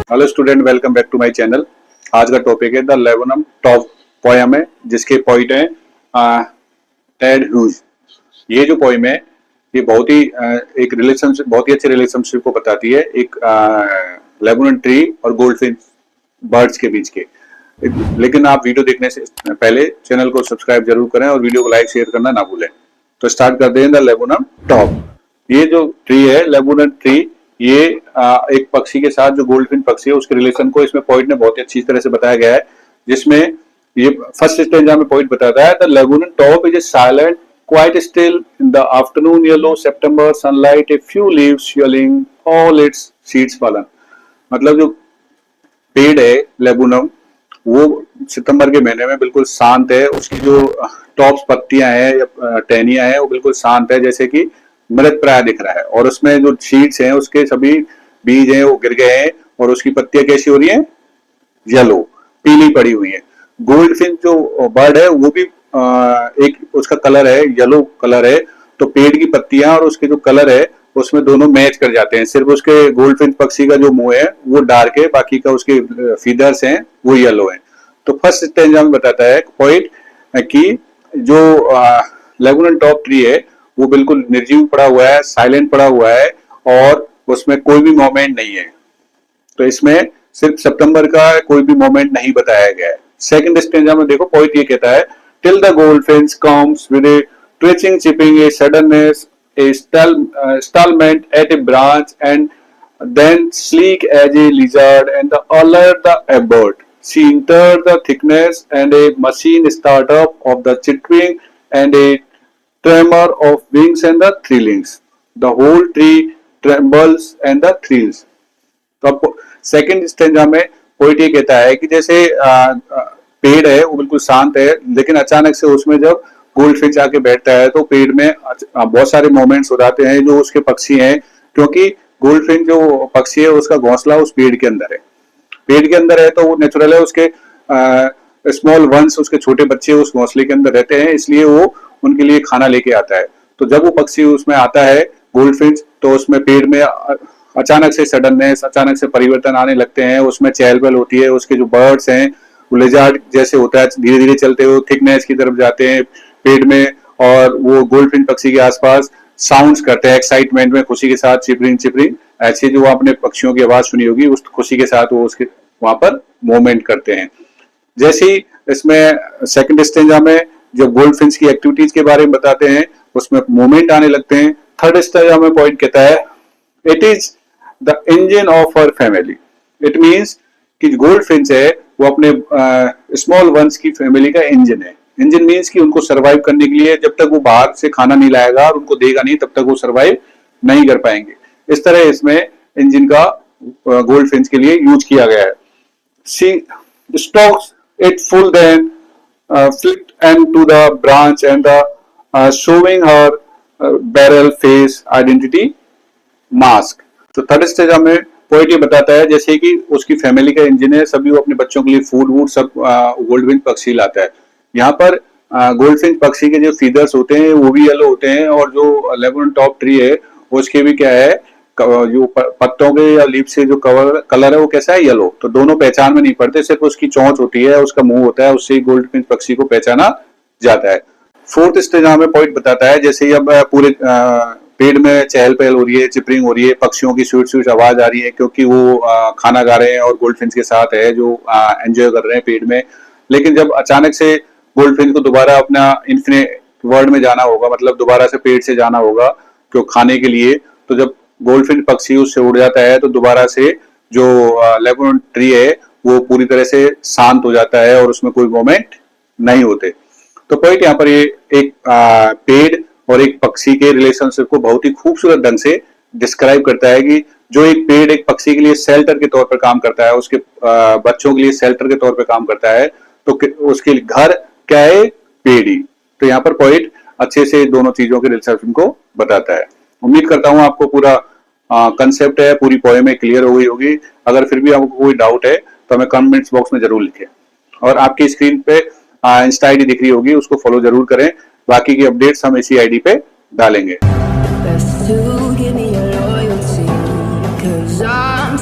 Hello student, welcome back to my channel. आज का topic है द लेबनम टॉप पोयम है, जिसके पोइट है टेड ह्यूज। ये जो पोइम है ये बहुत ही एक रिलेशनशिप, बहुत ही अच्छे रिलेशनशिप को बताती है, एक लेबनन ट्री और गोल्डफिश बर्ड्स के बीच के। लेकिन आप वीडियो देखने से पहले चैनल को सब्सक्राइब जरूर करें और वीडियो को लाइक शेयर करना ना भूलें। तो स्टार्ट करते हैं द लेबनम टॉप। ये जो ट्री है लेबनन ट्री, ये एक पक्षी के साथ जो गोल्डफिन पक्षी है उसके रिलेशन को इसमें पॉइंट ने बहुत ही अच्छी तरह से बताया गया है, जिसमें ये फर्स्ट स्टेंजा में पॉइंट बताता है the laburnum top is a silent quite still in the afternoon yellow September sunlight a few leaves yellowing all its seeds fallen. मतलब जो पेड़ है लेबनम, वो सितंबर के महीने में बिल्कुल शांत है। उसकी जो टॉप्स पत्तियां हैं या टहनियां हैं वो बिल्कुल शांत है, जैसे कि मृत प्राय दिख रहा है। और उसमें जो सीड्स हैं उसके सभी बीज हैं वो गिर गए हैं और उसकी पत्तियां कैसी हो रही हैं? येलो, पीली पड़ी हुई है। गोल्डफिश जो बर्ड है वो भी एक उसका कलर है, येलो कलर है। तो पेड़ की पत्तियां और उसके जो कलर है उसमें दोनों मैच कर जाते हैं। सिर्फ उसके गोल्डफिश पक्षी का जो मुंह है वो डार्क है, बाकी का उसके फीदर्स हैं वो येलो है। तो फर्स्ट स्टेंजा में बताता है पॉइंट कि जो लेबनन टॉप ट्री है वो बिल्कुल निर्जीव पड़ा हुआ है, साइलेंट पड़ा हुआ है और उसमें कोई भी मोमेंट नहीं है। तो इसमें सिर्फ सितंबर का कोई भी मोमेंट नहीं बताया गया है। सेकंड स्टेंजा में देखो पॉइंट ये कहता है till the goldfish comes with a twitching chipping a suddenness a startlement at a branch and then sleek as a lizard and the alert the abort. She entered the thickness and a machine startup of the chittering and a tremor of wings and the thrillings. The whole tree trembles and the thrills. तो अब second stanza में poet ये कहता है कि जैसे पेड़ है वो बिल्कुल शांत है, लेकिन अचानक से उसमें जब गोल्डफिश आके बैठता है तो पेड़ में बहुत सारे मोमेंट्स हो जाते हैं जो उसके पक्षी हैं, क्योंकि गोल्डफिश जो पक्षी है उसका घोंसला उस पेड़ के अंदर है। पेड़ के अंदर है तो वो नेचुरल है, उसके स्मॉल वंस, उसके छोटे बच्चे उस घोंसले के अंदर रहते हैं, इसलिए वो उनके लिए खाना लेके आता है। तो जब वो पक्षी उसमें आता है गोल्डफिश, तो उसमें पेड़ में अचानक से सडननेस, अचानक से परिवर्तन आने लगते हैं, उसमें चहल पहल होती है। उसके जो बर्ड्स हैं वो लेजार्ड जैसे होता है, धीरे धीरे चलते हुए थिकनेस की तरफ जाते हैं पेड़ में, और वो गोल्डफिश पक्षी के आसपास साउंड्स करते हैं एक्साइटमेंट में, खुशी के साथ चिपरिंग चिपरिंग, ऐसे जो आपने पक्षियों की आवाज सुनी होगी उस खुशी के साथ वो उसके वहां पर मूवमेंट करते हैं। जैसे ही इसमें सेकंड स्टेंजा में जब गोल्डफिश की एक्टिविटीज के बारे में बताते हैं उसमें मूवमेंट आने लगते हैं। थर्ड स्टेंजा में पॉइंट कहता है it is the engine of her family. It means कि गोल्डफिश है वो अपने स्मॉल वंस की फैमिली का इंजन है। इंजन मीन्स कि उनको सरवाइव करने के लिए जब तक वो बाहर से खाना नहीं लाएगा और उनको देगा नहीं तब तक वो सरवाइव नहीं कर पाएंगे। इस तरह इसमें इंजन का गोल्डफिश के लिए यूज किया गया है। She stokes it full then flicked and to the branch and the showing her barrel face identity mask। तो थर्ड स्टेज में पोइट ये बताता है जैसे कि उसकी फैमिली का इंजन है, सभी वो अपने बच्चों के लिए फूड वूड सब गोल्डफिश पक्षी लाता है। यहाँ पर गोल्डफिश पक्षी के जो फीदर्स होते हैं वो भी येलो होते हैं, और जो लेबनन टॉप ट्री है उसके भी क्या है, जो पत्तों के या लीफ से जो कलर है वो कैसा है? येलो। तो दोनों पहचान में नहीं पड़ते, सिर्फ उसकी चोंच होती है, उसका मुंह होता है, उससे गोल्डफिश पक्षी को पहचाना जाता है। फोर्थ स्टेज में पॉइंट बताता है जैसे अब पूरे पेड़ में चहल पहल हो रही है, चिपरिंग हो रही है, पक्षियों की स्वीट स्वीट आवाज आ रही है, क्योंकि वो खाना खा रहे हैं और गोल्डफिश के साथ है जो एंजॉय कर रहे हैं पेड़ में। लेकिन जब अचानक से गोल्डफिश को दोबारा अपना इन्फिनिट वर्ल्ड में जाना होगा, मतलब दोबारा से पेड़ से जाना होगा क्यों खाने के लिए, तो जब गोल्डफिश पक्षी उससे उड़ जाता है तो दोबारा से जो लेबनन ट्री है वो पूरी तरह से शांत हो जाता है और उसमें कोई मोमेंट नहीं होते। तो पॉइंट यहाँ पर ये एक पेड़ और एक पक्षी के रिलेशनशिप को बहुत ही खूबसूरत ढंग से डिस्क्राइब करता है कि जो एक पेड़ एक पक्षी के लिए शेल्टर के तौर पर काम करता है, उसके बच्चों के लिए शेल्टर के तौर पर काम करता है, तो उसके घर क्या है? पेड़ ही। तो यहाँ पर पॉइंट अच्छे से दोनों चीजों के रिलेशनशिप को बताता है। उम्मीद करता हूँ आपको पूरा कंसेप्ट है, पूरी पोएम में क्लियर हो गई होगी। अगर फिर भी आपको कोई डाउट है तो हमें कमेंट्स बॉक्स में जरूर लिखें, और आपकी स्क्रीन पे इंस्टा आईडी दिख रही होगी, उसको फॉलो जरूर करें। बाकी की अपडेट्स हम इसी आईडी पे डालेंगे।